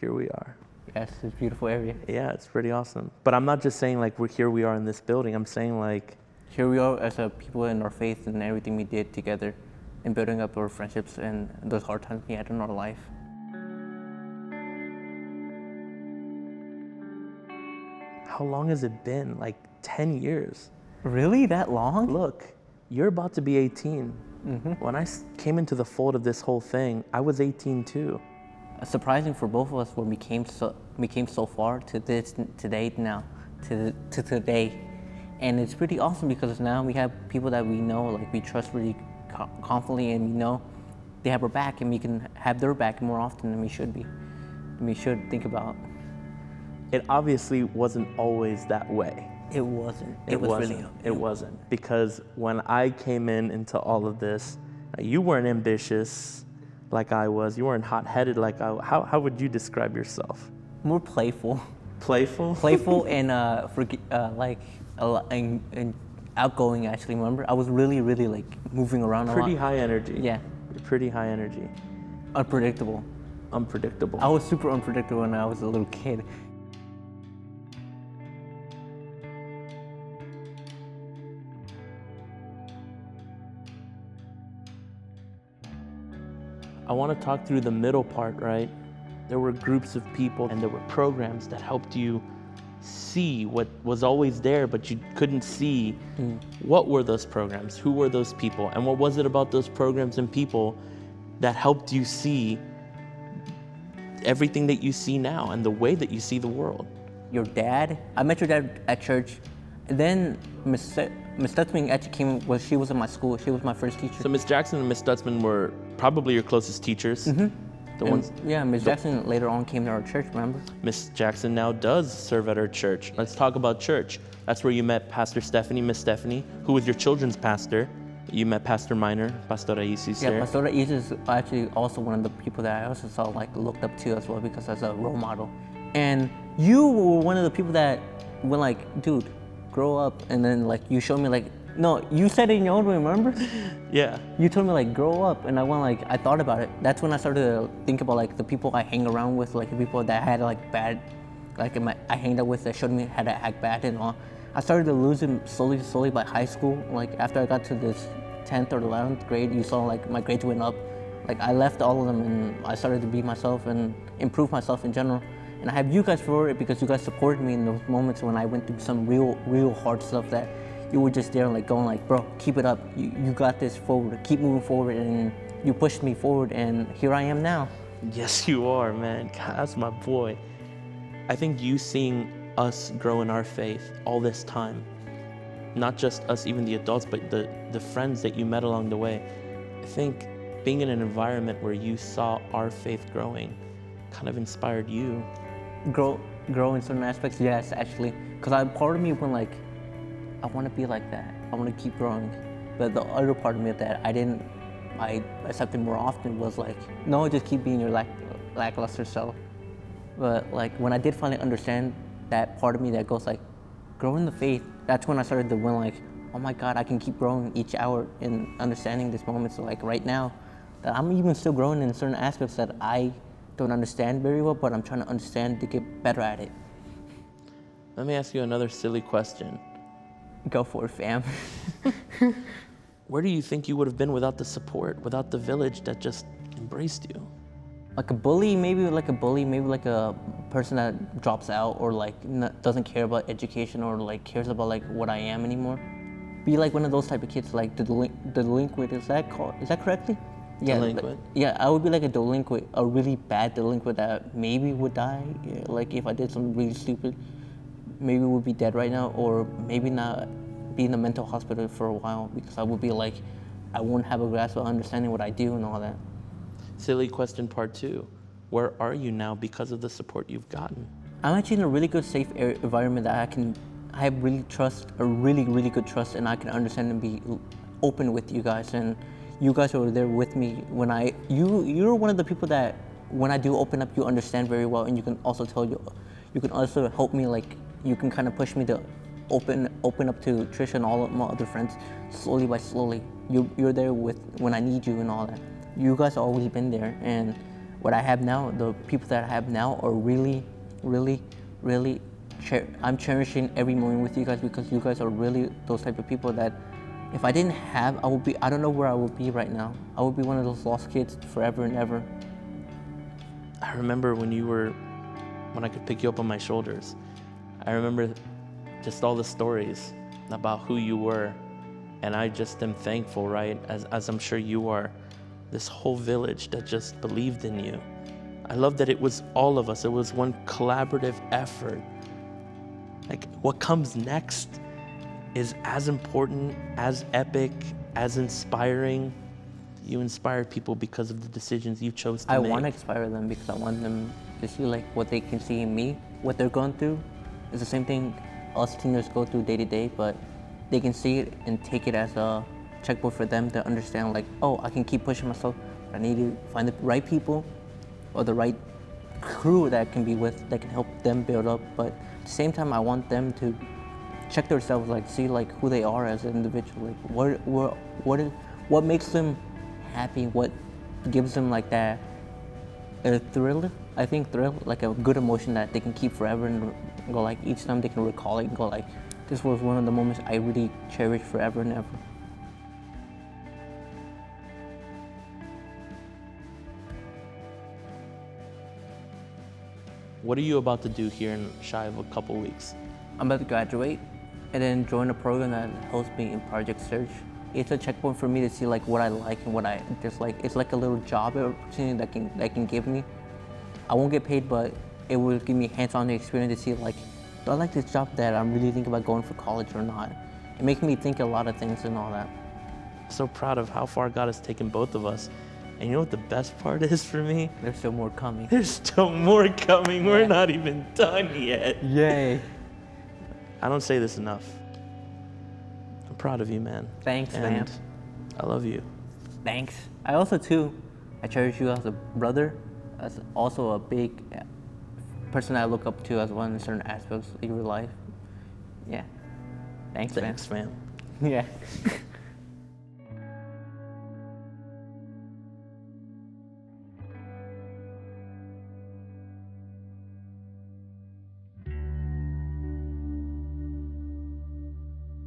here we are. Yes, it's a beautiful area. Yeah, it's pretty awesome. But I'm not just saying like we are in this building. I'm saying like Here we are as a people in our faith and everything we did together and building up our friendships and those hard times we had in our life. how long has it been? Like 10 years. Really? That long? Look, you're about to be 18. When I came into the fold of this whole thing, I was 18 too. Surprising for both of us when we came so far to today, and it's pretty awesome because now we have people that we know, like we trust really confidently, and we know they have our back, and we can have their back more often than we should be. And we should think about. It obviously wasn't always that way. It wasn't. It wasn't, because when I came into all of this, you weren't ambitious like I was. You weren't hot-headed like I. How would you describe yourself? More playful. Playful? Playful and and outgoing. Actually, remember, I was really like moving around a lot. Pretty high energy. Yeah. Pretty high energy. Unpredictable. I was super unpredictable when I was a little kid. I want to talk through the middle part, right? There were groups of people and there were programs that helped you see what was always there, but you couldn't see. What were those programs? Who were those people? And what was it about those programs and people that helped you see everything that you see now and the way that you see the world? Your dad, I met your dad at church, and then Miss Stutzman actually came. She was in my school. She was my first teacher. So Miss Jackson and Miss Stutzman were probably your closest teachers. Miss Jackson later on came to our church, remember? Miss Jackson now does serve at our church. Let's talk about church. That's where you met Pastor Stephanie, Miss Stephanie, who was your children's pastor. You met Pastor Minor, Pastora Isis there. Yeah, Pastora Isis is actually also one of the people that I also saw, looked up to as well, because as a role model. And you were one of the people that went like, dude, grow up. And then you showed me no, you said it in your own way, remember? Yeah. You told me grow up, and I went I thought about it. That's when I started to think about the people I hang around with, the people that had bad, I hanged out with that showed me how to act bad and all. I started to lose them slowly by high school. After I got to this 10th or 11th grade, you saw my grades went up. I left all of them and I started to be myself and improve myself in general. And I have you guys for it because you guys supported me in those moments when I went through some real hard stuff that you were just there going bro, keep it up. You got this forward, keep moving forward, and you pushed me forward, and here I am now. Yes, you are, man. God, that's my boy. I think you seeing us grow in our faith all this time, not just us, even the adults, but the friends that you met along the way, I think being in an environment where you saw our faith growing kind of inspired you. Grow in certain aspects, yes, actually. Because part of me went I want to be like that. I want to keep growing. But the other part of me that I accepted more often was no, just keep being your lackluster self. But when I did finally understand that part of me that goes grow in the faith, that's when I started to win oh my God, I can keep growing each hour in understanding this moment. So right now, that I'm even still growing in certain aspects that I don't understand very well, but I'm trying to understand to get better at it. Let me ask you another silly question. Go for it, fam. Where do you think you would have been without the support, without the village that just embraced you? Like a bully, maybe a person that drops out or doesn't care about education or cares about what I am anymore. Be one of those type of kids, the delinquent, is that correctly? Yeah, delinquent? Yeah, I would be a delinquent, a really bad delinquent that maybe would die, if I did something really stupid. Maybe would be dead right now, or maybe not be in the mental hospital for a while, because I would be I won't have a grasp of understanding what I do and all that. Silly question part 2. Where are you now because of the support you've gotten? I'm actually in a really good, safe environment that I have really really good trust, and I can understand and be open with you guys. And you guys were there with me when you're one of the people that when I do open up, you understand very well, and you can also you can also help me, you can kind of push me to open up to Trisha and all of my other friends slowly by slowly. You're there when I need you and all that. You guys have always been there, and what I have now, the people that I have now are really, really, really, I'm cherishing every moment with you guys because you guys are really those type of people that if I didn't have, I don't know where I would be right now. I would be one of those lost kids forever and ever. I remember when I could pick you up on my shoulders. I remember just all the stories about who you were. And I just am thankful, right? As I'm sure you are, this whole village that just believed in you. I love that it was all of us. It was one collaborative effort. Like what comes next is as important, as epic, as inspiring. You inspired people because of the decisions you chose to make. I want to inspire them because I want them to see like what they can see in me, what they're going through. It's the same thing us teenagers go through day to day, but they can see it and take it as a checkbook for them to understand like, oh, I can keep pushing myself. I need to find the right people or the right crew that I can be with that can help them build up. But at the same time, I want them to check themselves, like see like who they are as an individual. Like what makes them happy? What gives them like that thrill? I think thrill, like a good emotion that they can keep forever and go like each time they can recall it and go like, this was one of the moments I really cherish forever and ever. What are you about to do here in shy of a couple weeks? I'm about to graduate and then join a program that helps me in project search. It's a checkpoint for me to see like what I like and what I dislike. It's like a little job opportunity that can give me. I won't get paid, but it will give me hands-on experience to see like, do I like this job that I'm really thinking about going for college or not? It makes me think a lot of things and all that. So proud of how far God has taken both of us. And you know what the best part is for me? There's still more coming. There's still more coming. We're not even done yet. Yay. I don't say this enough. I'm proud of you, man. Thanks, and man. I love you. Thanks. I also too, I cherish you as a brother, as also a big person I look up to as well in certain aspects of your life. Yeah. Thanks, Thanks, man. Yeah.